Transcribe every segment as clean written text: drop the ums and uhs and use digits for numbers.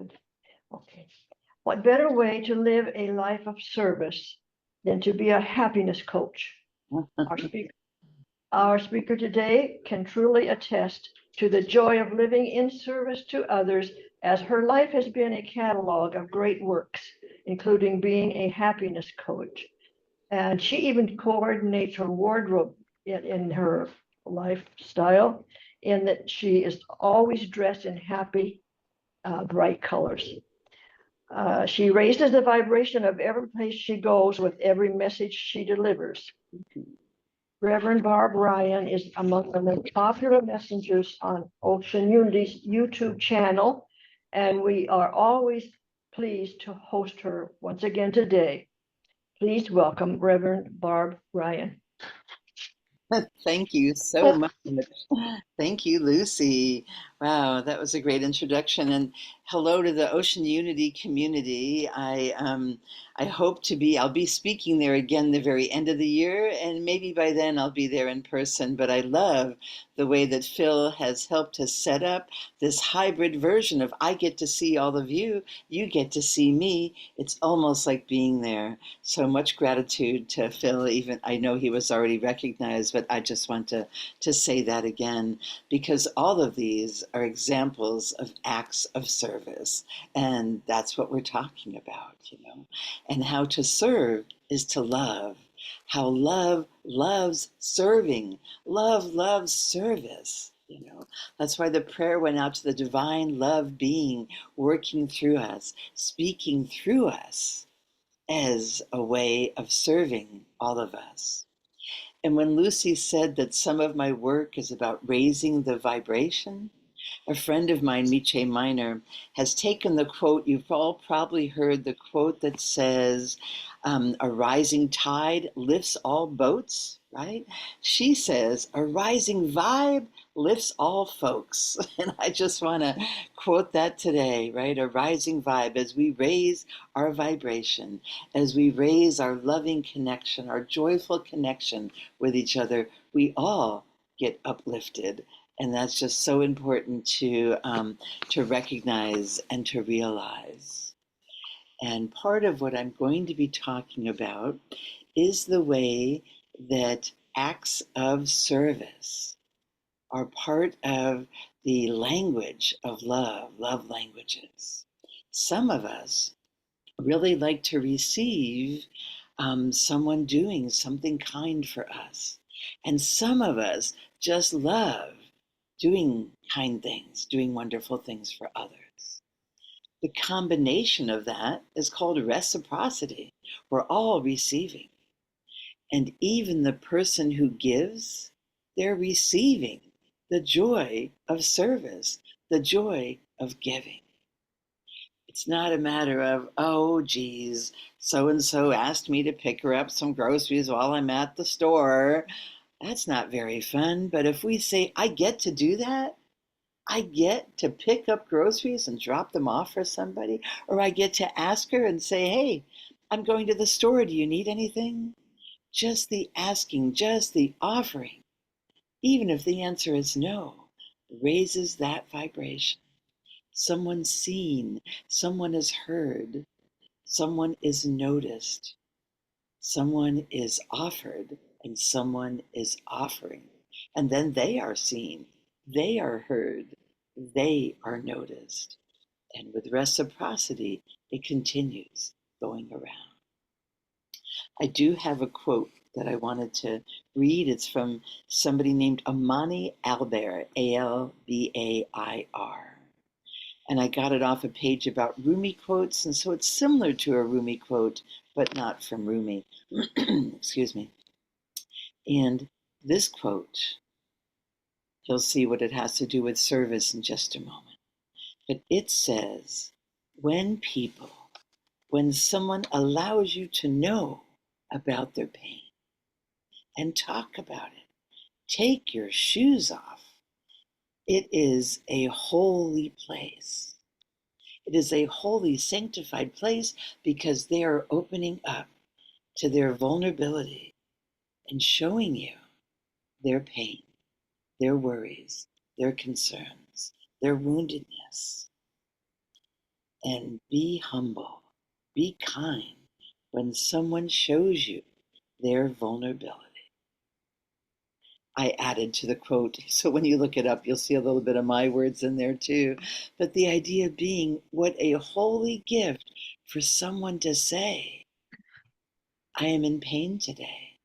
Okay. What better way to live a life of service than to be a happiness coach? Our speaker, our speaker today can truly attest to the joy of living in service to others, as her life has been a catalog of great works, including being a happiness coach. And she even coordinates her wardrobe in her lifestyle, in that she is always dressed in happy, bright colors. She raises the vibration of every place she goes with every message she delivers. Reverend Barb Ryan is among the most popular messengers on Ocean Unity's YouTube channel, and we are always pleased to host her once again today. Please welcome Reverend Barb Ryan. Thank you so much. Thank you, Lucy. Wow, that was a great introduction. And hello to the Ocean Unity community. I hope to be, I'll be speaking there again the very end of the year, and maybe by then I'll be there in person. But I love the way that Phil has helped to set up this hybrid version of I get to see all of you, you get to see me. It's almost like being there. So much gratitude to Phil. Even I know he was already recognized, but I just want to say that again, because all of these are examples of acts of service. And that's what we're talking about, And how to serve is to love. How love loves serving. Love loves service. That's why the prayer went out to the divine love being working through us, speaking through us as a way of serving all of us. And when Lucy said that some of my work is about raising the vibration, a friend of mine, Miche Miner, has taken the quote, you've all probably heard the quote that says, a rising tide lifts all boats, right? She says, a rising vibe lifts all folks. And I just want to quote that today, right? A rising vibe, as we raise our vibration, as we raise our loving connection, our joyful connection with each other, we all get uplifted. And that's just so important to recognize and to realize. And part of what I'm going to be talking about is the way that acts of service are part of the language of love languages. Some of us really like to receive someone doing something kind for us. And some of us just love doing kind things, doing wonderful things for others. The combination of that is called reciprocity. We're all receiving. And even the person who gives, they're receiving the joy of service, the joy of giving. It's not a matter of, oh, geez, so-and-so asked me to pick her up some groceries while I'm at the store. That's not very fun. But if we say, I get to do that, I get to pick up groceries and drop them off for somebody, or I get to ask her and say, hey, I'm going to the store. Do you need anything? Just the asking, just the offering, even if the answer is no, raises that vibration. Someone's seen, someone is heard, someone is noticed, someone is offered, and someone is offering. And then they are seen, they are heard, they are noticed. And with reciprocity, it continues going around. I do have a quote that I wanted to read. It's from somebody named Amani Albair, Albair. And I got it off a page about Rumi quotes, and so it's similar to a Rumi quote, but not from Rumi. Excuse me. And this quote, you'll see what it has to do with service in just a moment. But it says, when someone allows you to know about their pain and talk about it, take your shoes off. It is a holy place. It is a holy, sanctified place because they are opening up to their vulnerability and showing you their pain, their worries, their concerns, their woundedness. and be humble, be kind when someone shows you their vulnerability. I added to the quote, so when you look it up, you'll see a little bit of my words in there too. But the idea being, what a holy gift for someone to say, I am in pain today.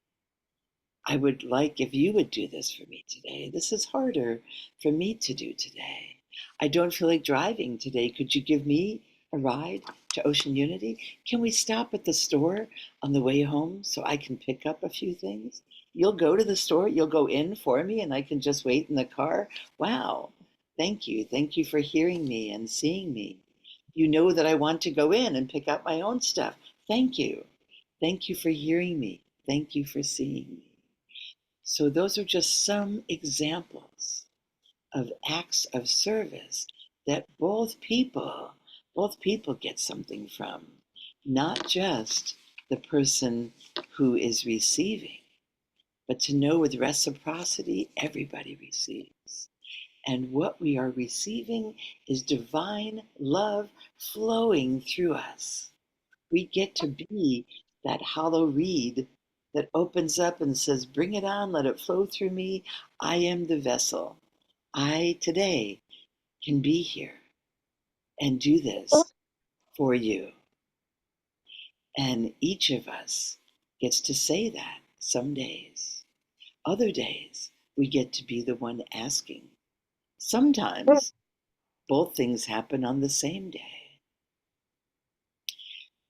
I would like if you would do this for me today. This is harder for me to do today. I don't feel like driving today. Could you give me a ride to Ocean Unity? Can we stop at the store on the way home so I can pick up a few things? You'll go to the store, you'll go in for me, and I can just wait in the car. Wow. Thank you. Thank you for hearing me and seeing me. You know that I want to go in and pick up my own stuff. Thank you. Thank you for hearing me. Thank you for seeing me. So those are just some examples of acts of service that both people get something from, not just the person who is receiving, but to know with reciprocity, everybody receives. And what we are receiving is divine love flowing through us. We get to be that hollow reed that opens up and says, bring it on, let it flow through me. I am the vessel. I today can be here and do this for you. And each of us gets to say that some days. Other days, we get to be the one asking. Sometimes both things happen on the same day.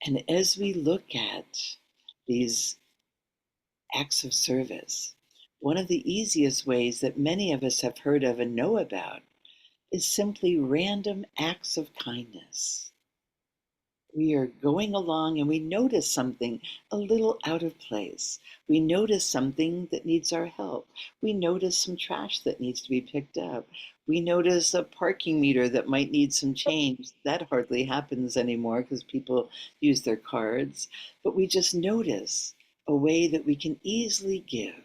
And as we look at these acts of service, one of the easiest ways that many of us have heard of and know about is simply random acts of kindness. We are going along and we notice something a little out of place. We notice something that needs our help. We notice some trash that needs to be picked up. We notice a parking meter that might need some change. That hardly happens anymore because people use their cards. But we just notice a way that we can easily give.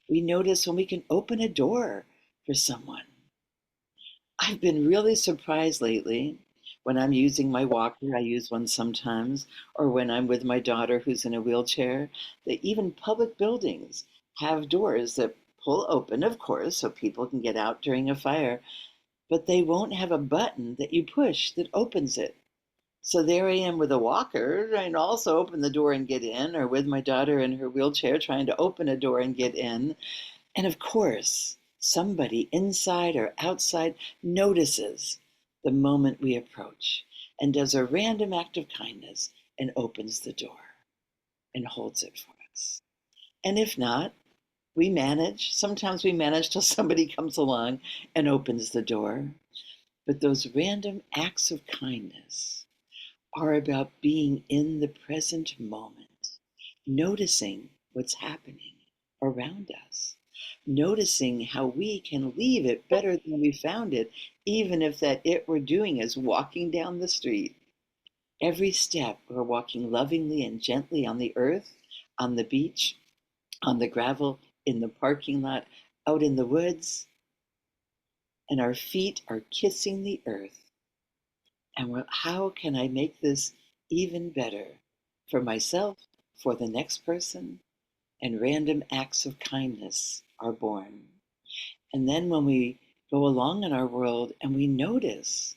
We notice when we can open a door for someone. I've been really surprised lately when I'm using my walker, I use one sometimes, or when I'm with my daughter who's in a wheelchair, that even public buildings have doors that pull open, of course, so people can get out during a fire, but they won't have a button that you push that opens it. So there I am with a walker trying to also open the door and get in, or with my daughter in her wheelchair trying to open a door and get in. And of course, somebody inside or outside notices the moment we approach and does a random act of kindness and opens the door and holds it for us. And if not, we manage. Sometimes we manage till somebody comes along and opens the door. But those random acts of kindness are about being in the present moment, noticing what's happening around us, noticing how we can leave it better than we found it, even if that it we're doing is walking down the street. Every step we're walking lovingly and gently on the earth, on the beach, on the gravel, in the parking lot, out in the woods, and our feet are kissing the earth. And how can I make this even better for myself, for the next person? And random acts of kindness are born. And then when we go along in our world and we notice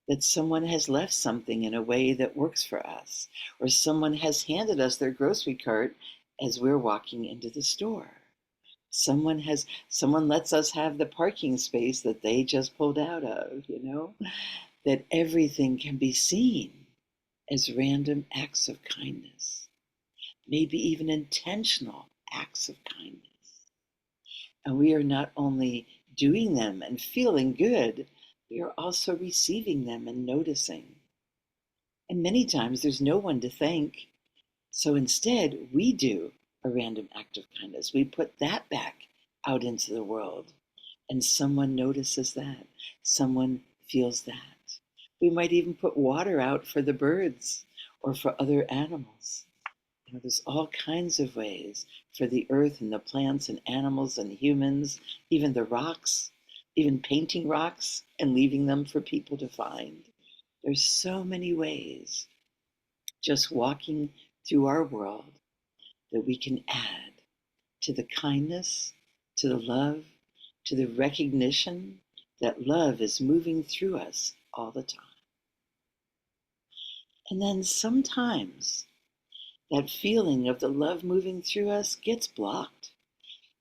that someone has left something in a way that works for us, or someone has handed us their grocery cart as we're walking into the store. Someone lets us have the parking space that they just pulled out of, that everything can be seen as random acts of kindness, maybe even intentional acts of kindness. And we are not only doing them and feeling good, we are also receiving them and noticing. And many times there's no one to thank. So instead, we do a random act of kindness. We put that back out into the world, and someone notices that. Someone feels that. We might even put water out for the birds or for other animals. There's all kinds of ways for the earth and the plants and animals and humans, even the rocks, even painting rocks and leaving them for people to find. There's so many ways just walking through our world that we can add to the kindness, to the love, to the recognition that love is moving through us all the time. And then sometimes that feeling of the love moving through us gets blocked.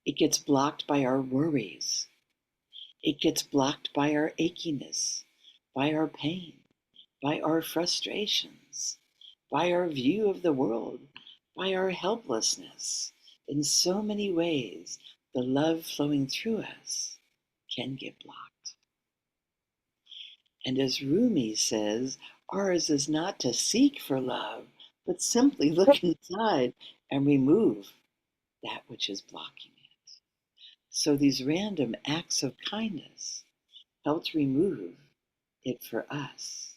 It gets blocked by our worries. It gets blocked by our achiness, by our pain, by our frustrations, by our view of the world, by our helplessness. In so many ways, the love flowing through us can get blocked. And as Rumi says, ours is not to seek for love, but simply look inside and remove that which is blocking it. So these random acts of kindness help remove it for us.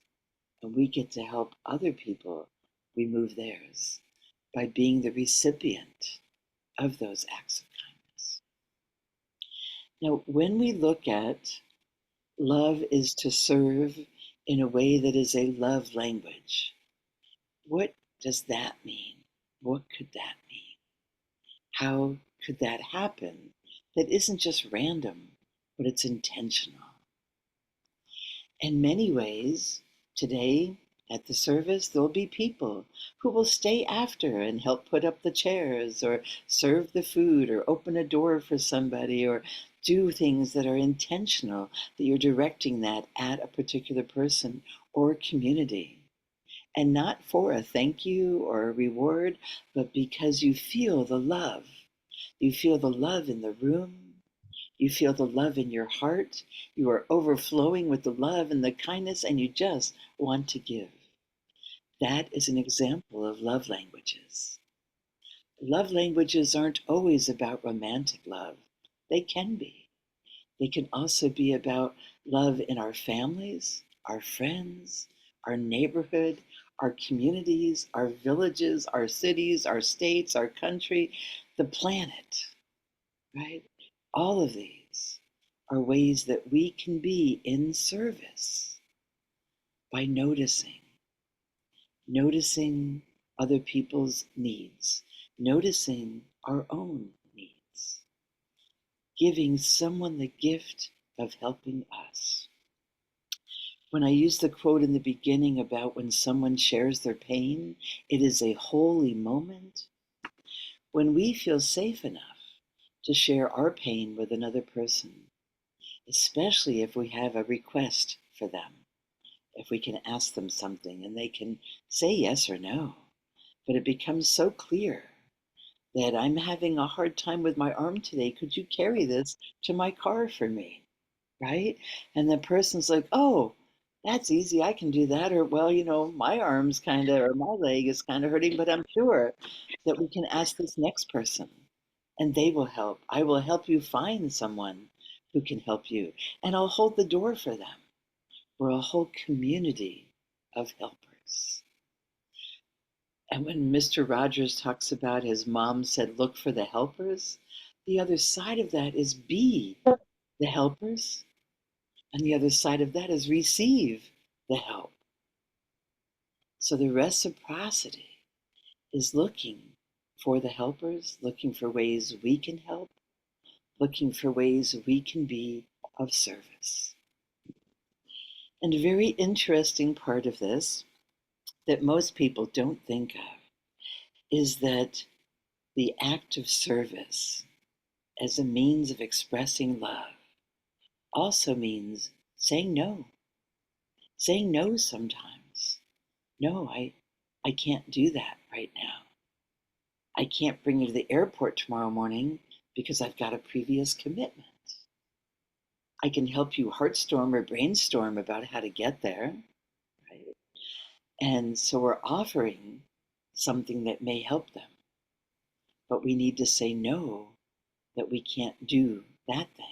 And we get to help other people remove theirs by being the recipient of those acts of kindness. Now, when we look at love is to serve in a way that is a love language, what does that mean? What could that mean? How could that happen? That isn't just random, but it's intentional. In many ways, today at the service, there'll be people who will stay after and help put up the chairs or serve the food or open a door for somebody or do things that are intentional, that you're directing that at a particular person or community. And not for a thank you or a reward, but because you feel the love. You feel the love in the room. You feel the love in your heart. You are overflowing with the love and the kindness, and you just want to give. That is an example of love languages. Love languages aren't always about romantic love. They can be. They can also be about love in our families, our friends, our neighborhood, our communities, our villages, our cities, our states, our country, the planet, right? All of these are ways that we can be in service by noticing other people's needs, noticing our own needs, giving someone the gift of helping us. When I used the quote in the beginning about when someone shares their pain, it is a holy moment. When we feel safe enough to share our pain with another person, especially if we have a request for them, if we can ask them something and they can say yes or no, but it becomes so clear that I'm having a hard time with my arm today. Could you carry this to my car for me? Right? And the person's like, oh, that's easy. I can do that. Or, well, my arm's kind of, or my leg is kind of hurting, but I'm sure that we can ask this next person and they will help. I will help you find someone who can help you. And I'll hold the door for them. We're a whole community of helpers. And when Mr. Rogers talks about his mom said, look for the helpers, the other side of that is be the helpers. And the other side of that is receive the help. So the reciprocity is looking for the helpers, looking for ways we can help, looking for ways we can be of service. And a very interesting part of this that most people don't think of is that the act of service as a means of expressing love also means saying no. Saying no sometimes. No, I can't do that right now. I can't bring you to the airport tomorrow morning because I've got a previous commitment. I can help you heartstorm or brainstorm about how to get there, right? And so we're offering something that may help them, but we need to say no, that we can't do that thing.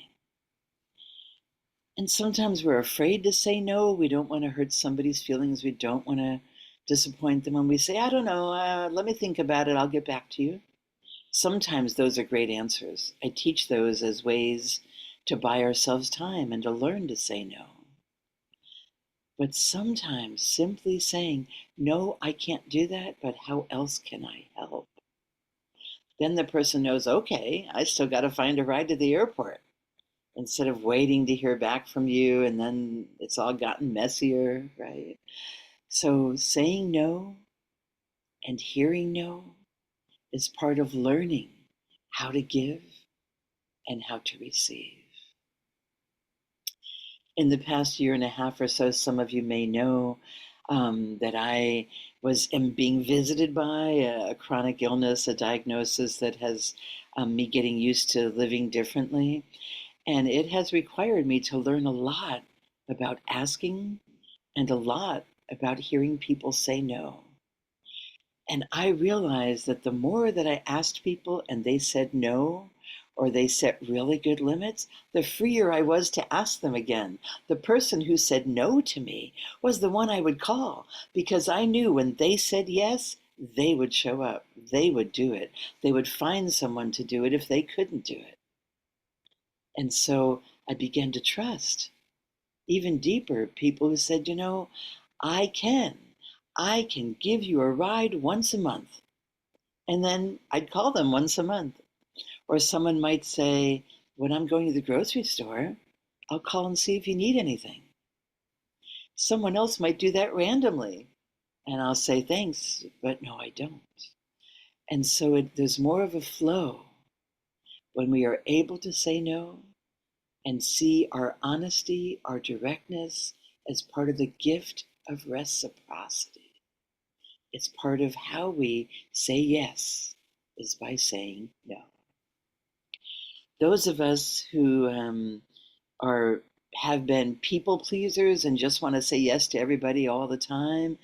And sometimes we're afraid to say no. We don't want to hurt somebody's feelings. We don't want to disappoint them when we say, I don't know, let me think about it. I'll get back to you. Sometimes those are great answers. I teach those as ways to buy ourselves time and to learn to say no. But sometimes simply saying, no, I can't do that, but how else can I help? Then the person knows, okay, I still got to find a ride to the airport instead of waiting to hear back from you, and then it's all gotten messier, right? So saying no and hearing no is part of learning how to give and how to receive. In the past year and a half or so, some of you may know that I am being visited by a chronic illness, a diagnosis that has me getting used to living differently. And it has required me to learn a lot about asking and a lot about hearing people say no. And I realized that the more that I asked people and they said no, or they set really good limits, the freer I was to ask them again. The person who said no to me was the one I would call because I knew when they said yes, they would show up. They would do it. They would find someone to do it if they couldn't do it. And so I began to trust even deeper people who said, I can. I can give you a ride once a month. And then I'd call them once a month. Or someone might say, when I'm going to the grocery store, I'll call and see if you need anything. Someone else might do that randomly. And I'll say, thanks, but no, I don't. And so there's more of a flow when we are able to say no and see our honesty, our directness as part of the gift of reciprocity. It's part of how we say yes, is by saying no. Those of us who are have been people pleasers and just want to say yes to everybody all the time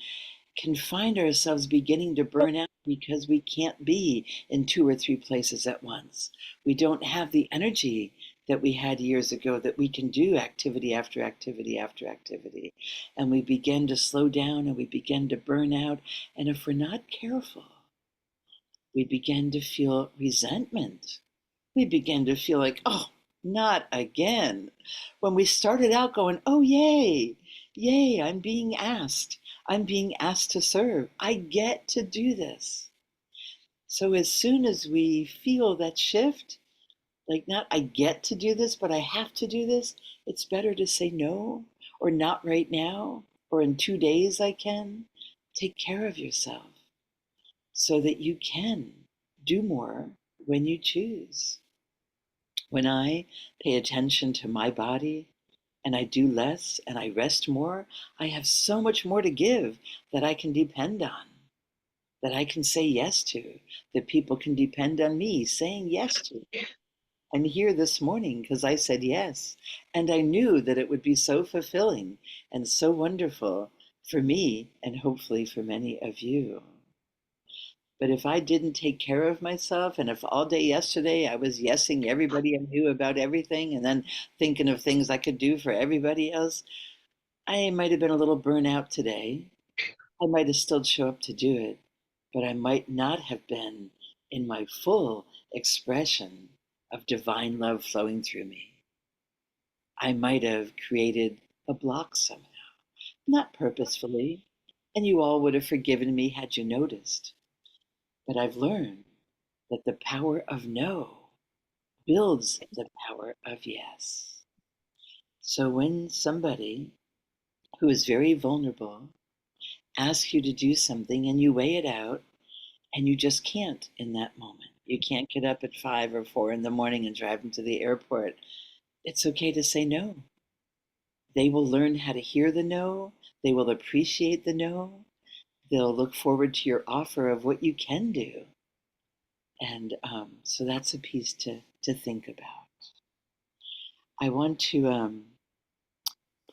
can find ourselves beginning to burn out because we can't be in 2 or 3 places at once. We don't have the energy that we had years ago that we can do activity after activity after activity. And we begin to slow down and we begin to burn out. And if we're not careful, we begin to feel resentment. We begin to feel like, oh, not again. When we started out going, oh, yay, yay, I'm being asked. I'm being asked to serve. I get to do this. So as soon as we feel that shift, like not I get to do this, but I have to do this, it's better to say no, or not right now, or in 2 days I can. Take care of yourself so that you can do more when you choose. When I pay attention to my body and I do less and I rest more, I have so much more to give that I can depend on, that I can say yes to, that people can depend on me saying yes to. I'm here this morning because I said yes, and I knew that it would be so fulfilling and so wonderful for me and hopefully for many of you. But if I didn't take care of myself, and if all day yesterday I was yesing everybody I knew about everything and then thinking of things I could do for everybody else, I might have been a little burnout today. I might have still shown up to do it, but I might not have been in my full expression of divine love flowing through me. I might have created a block somehow, not purposefully, and you all would have forgiven me had you noticed. But I've learned that the power of no builds the power of yes. So when somebody who is very vulnerable asks you to do something and you weigh it out and you just can't in that moment, you can't get up at 5 or 4 in the morning and drive them to the airport, it's okay to say no. They will learn how to hear the no. They will appreciate the no. They'll look forward to your offer of what you can do. And so that's a piece to think about. I want to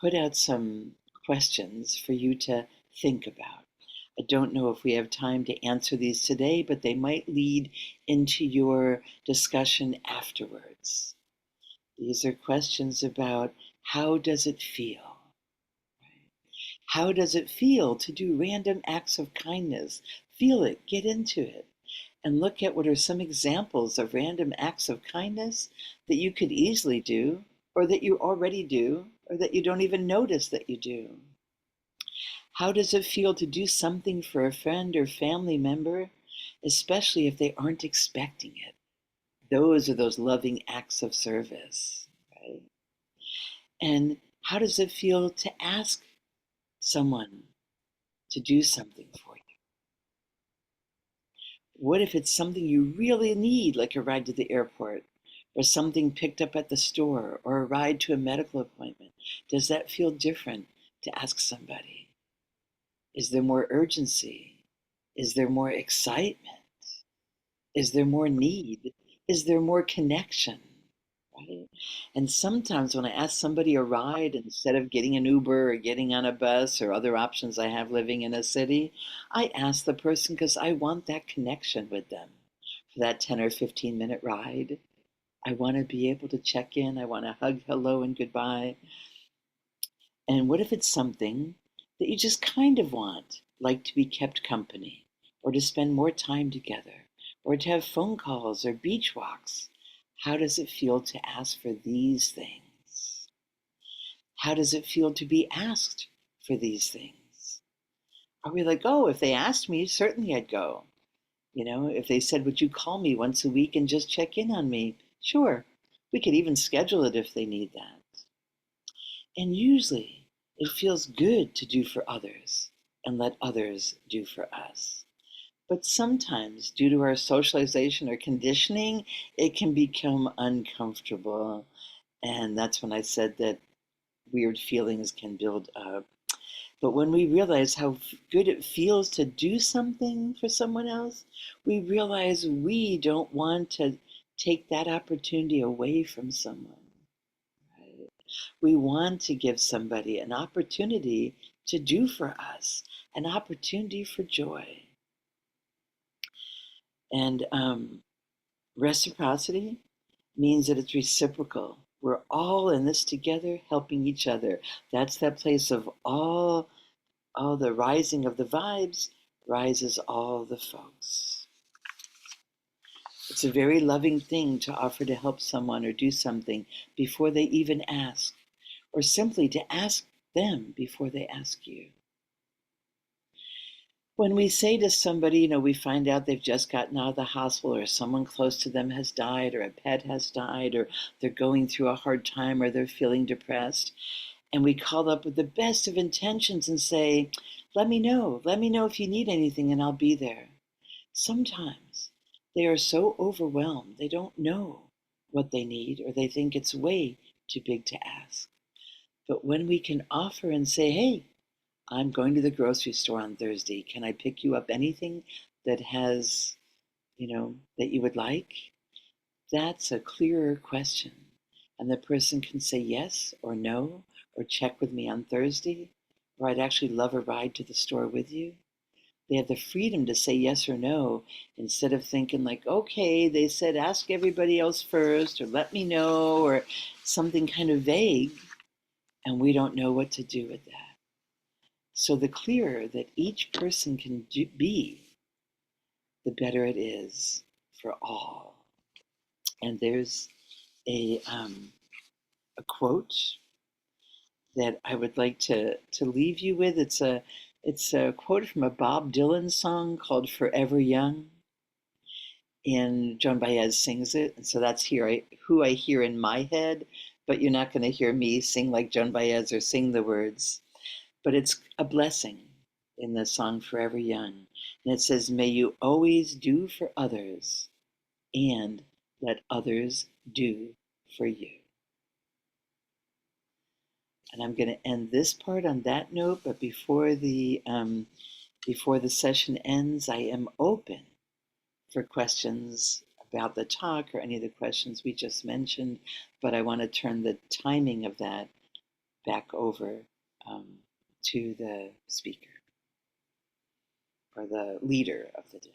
put out some questions for you to think about. I don't know if we have time to answer these today, but they might lead into your discussion afterwards. These are questions about how does it feel? How does it feel to do random acts of kindness? Feel it, get into it, and look at what are some examples of random acts of kindness that you could easily do, or that you already do, or that you don't even notice that you do. How does it feel to do something for a friend or family member, especially if they aren't expecting it? Those are those loving acts of service, right? And how does it feel to ask someone to do something for you? What if it's something you really need, like a ride to the airport, or something picked up at the store, or a ride to a medical appointment? Does that feel different to ask somebody? Is there more urgency? Is there more excitement? Is there more need? Is there more connection? Right? And sometimes when I ask somebody a ride, instead of getting an Uber or getting on a bus or other options I have living in a city, I ask the person because I want that connection with them for that 10 or 15-minute ride. I want to be able to check in. I want to hug hello and goodbye. And what if it's something that you just kind of want, like to be kept company, or to spend more time together, or to have phone calls or beach walks? How does it feel to ask for these things? How does it feel to be asked for these things? Are we like, oh, if they asked me, certainly I'd go. If they said, would you call me once a week and just check in on me? Sure. We could even schedule it if they need that. And usually it feels good to do for others and let others do for us. But sometimes, due to our socialization or conditioning, it can become uncomfortable. And that's when I said that weird feelings can build up. But when we realize how good it feels to do something for someone else, we realize we don't want to take that opportunity away from someone. Right? We want to give somebody an opportunity to do for us, an opportunity for joy. And reciprocity means that it's reciprocal. We're all in this together, helping each other. That's that place of all the rising of the vibes rises all the folks. It's a very loving thing to offer to help someone or do something before they even ask, or simply to ask them before they ask you. When we say to somebody, we find out they've just gotten out of the hospital, or someone close to them has died, or a pet has died, or they're going through a hard time, or they're feeling depressed, and we call up with the best of intentions and say, let me know if you need anything and I'll be there. Sometimes they are so overwhelmed, they don't know what they need, or they think it's way too big to ask. But when we can offer and say, hey, I'm going to the grocery store on Thursday. Can I pick you up anything that has, that you would like? That's a clearer question. And the person can say yes or no, or check with me on Thursday, or I'd actually love a ride to the store with you. They have the freedom to say yes or no instead of thinking like, okay, they said ask everybody else first, or let me know, or something kind of vague, and we don't know what to do with that. So the clearer that each person can be, the better it is for all. And there's a quote that I would like to leave you with. It's a quote from a Bob Dylan song called "Forever Young," and Joan Baez sings it. And so that's who I hear in my head. But you're not going to hear me sing like Joan Baez or sing the words. But it's a blessing in the song "Forever Young," and it says, "May you always do for others, and let others do for you." And I'm going to end this part on that note, but before the session ends, I am open for questions about the talk or any of the questions we just mentioned, but I want to turn the timing of that back over to the speaker or the leader of the day.